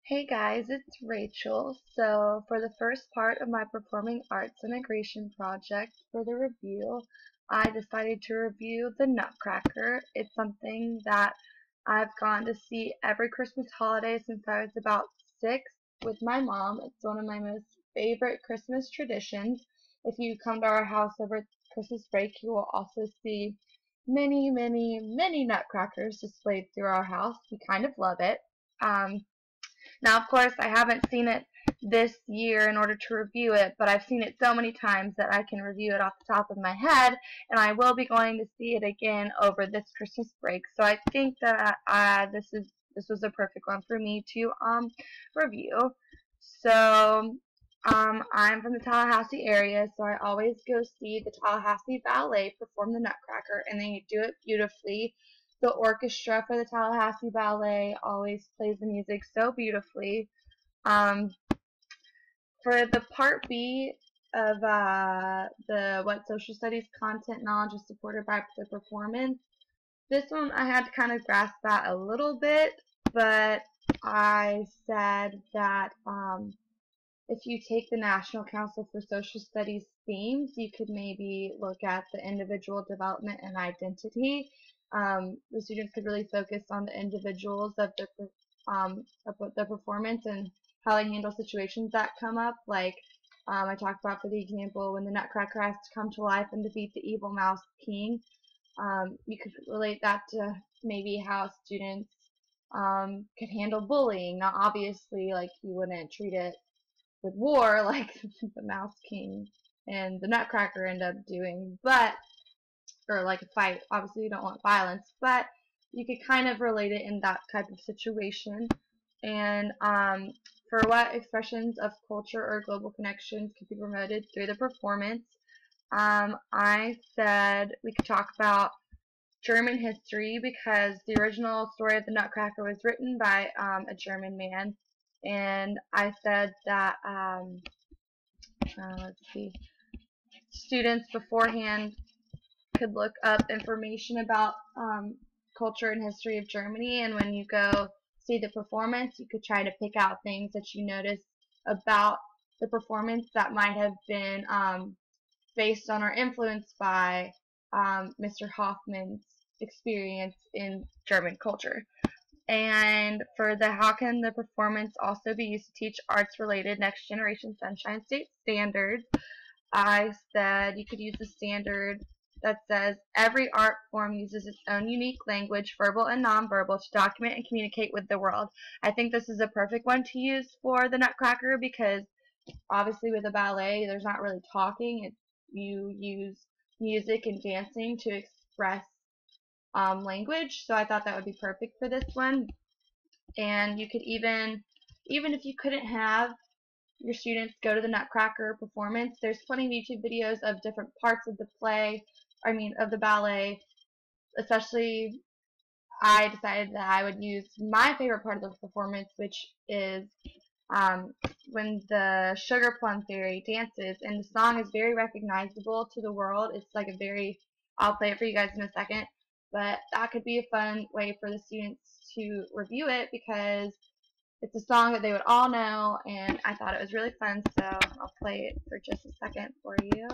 Hey guys, it's Rachel. So for the first part of my performing arts integration project for the review, I decided to review The Nutcracker. It's something that I've gone to see every Christmas holiday since I was about 6 with my mom. It's one of my most favorite Christmas traditions. If you come to our house over Christmas break, you will also see many, many, many nutcrackers displayed through our house. We kind of love it. Now, of course, I haven't seen it this year in order to review it, but I've seen it so many times that I can review it off the top of my head, and I will be going to see it again over this Christmas break. So I think that this was a perfect one for me to review. So I'm from the Tallahassee area, so I always go see the Tallahassee Ballet perform the Nutcracker, and they do it beautifully. The orchestra for the Tallahassee Ballet always plays the music so beautifully. Um, for the part B of the What Social Studies content knowledge is supported by the performance, this one I had to kind of grasp that a little bit, but I said that if you take the National Council for Social Studies themes, you could maybe look at the individual development and identity. The students could really focus on the individuals of the performance and how they handle situations that come up. Like I talked about for the example when the Nutcracker has to come to life and defeat the evil Mouse King. You could relate that to maybe how students could handle bullying. Now, obviously, like you wouldn't treat it with war like the Mouse King and the Nutcracker end up doing, but or like a fight. Obviously, you don't want violence, but you could kind of relate it in that type of situation. And for what expressions of culture or global connections could be promoted through the performance, I said we could talk about German history because the original story of the Nutcracker was written by a German man, and I said that let's see, students beforehand could look up information about culture and history of Germany, and when you go see the performance, you could try to pick out things that you notice about the performance that might have been based on or influenced by Mr. Hoffman's experience in German culture. And for the how can the performance also be used to teach arts related next generation Sunshine State standards, I said you could use the standard that says every art form uses its own unique language, verbal and nonverbal, to document and communicate with the world. I think this is a perfect one to use for the Nutcracker because obviously with a ballet there's not really talking. You use music and dancing to express language, so I thought that would be perfect for this one. And you could even if you couldn't have your students go to the Nutcracker performance, there's plenty of YouTube videos of different parts of the play, of the ballet. Especially, I decided that I would use my favorite part of the performance, which is when the Sugar Plum Fairy dances, and the song is very recognizable to the world. It's like a very, I'll play it for you guys in a second, but that could be a fun way for the students to review it because it's a song that they would all know, and I thought it was really fun, so I'll play it for just a second for you.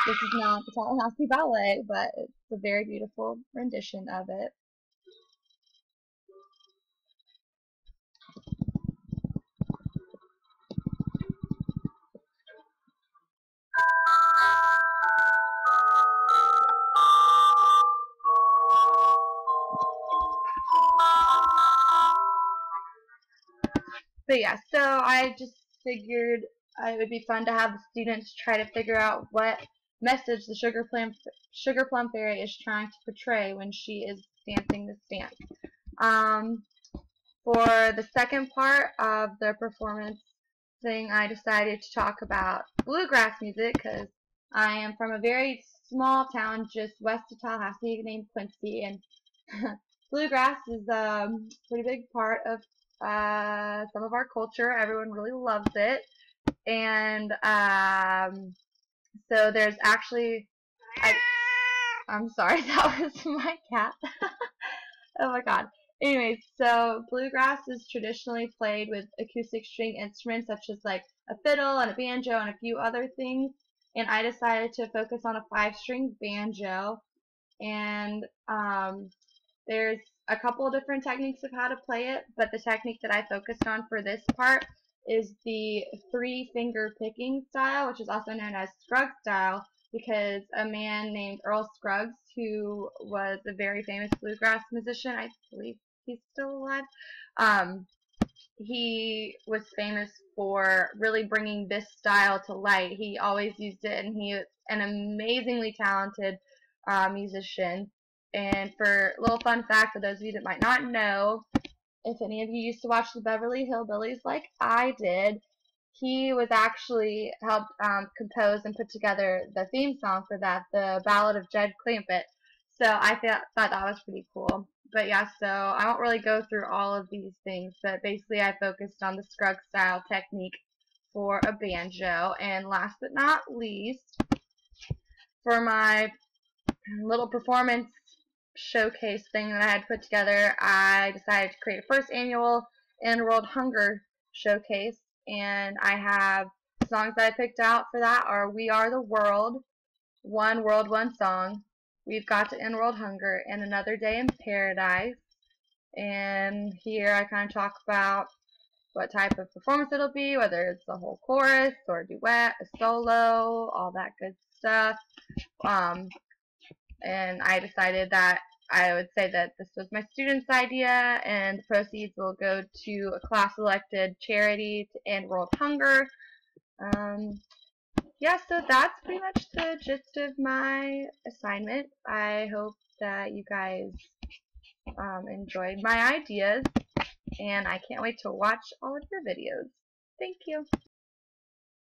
This is not the Tallahassee Ballet, but it's a very beautiful rendition of it. But yeah, so I just figured it would be fun to have the students try to figure out what message the Sugar Plum Fairy is trying to portray when she is dancing this dance. For the second part of the performance thing, I decided to talk about bluegrass music because I am from a very small town just west of Tallahassee named Quincy, and bluegrass is a pretty big part of some of our culture. Everyone really loves it, and so there's actually, I'm sorry, that was my cat. Oh my god. Anyways, so bluegrass is traditionally played with acoustic string instruments such as like a fiddle and a banjo and a few other things. And I decided to focus on a 5-string banjo. And there's a couple of different techniques of how to play it, but the technique that I focused on for this part is the 3-finger picking style, which is also known as Scruggs style, because a man named Earl Scruggs, who was a very famous bluegrass musician, I believe he's still alive, um, he was famous for really bringing this style to light. He always used it, and he was an amazingly talented musician. And for a little fun fact for those of you that might not know, if any of you used to watch the Beverly Hillbillies like I did, he was actually helped compose and put together the theme song for that, the Ballad of Jed Clampett. So I thought that was pretty cool. But yeah, so I won't really go through all of these things, but basically I focused on the Scruggs style technique for a banjo. And last but not least, for my little performance showcase thing that I had put together, I decided to create a first annual End World Hunger showcase, and I have songs that I picked out for that are We Are the World, One World, One Song, We've Got to End World Hunger, and Another Day in Paradise. And here I kind of talk about what type of performance it'll be, whether it's a whole chorus or a duet, a solo, all that good stuff. And I decided that I would say that this was my student's idea, and the proceeds will go to a class-elected charity to end world hunger. Yeah, so that's pretty much the gist of my assignment. I hope that you guys enjoyed my ideas, and I can't wait to watch all of your videos. Thank you.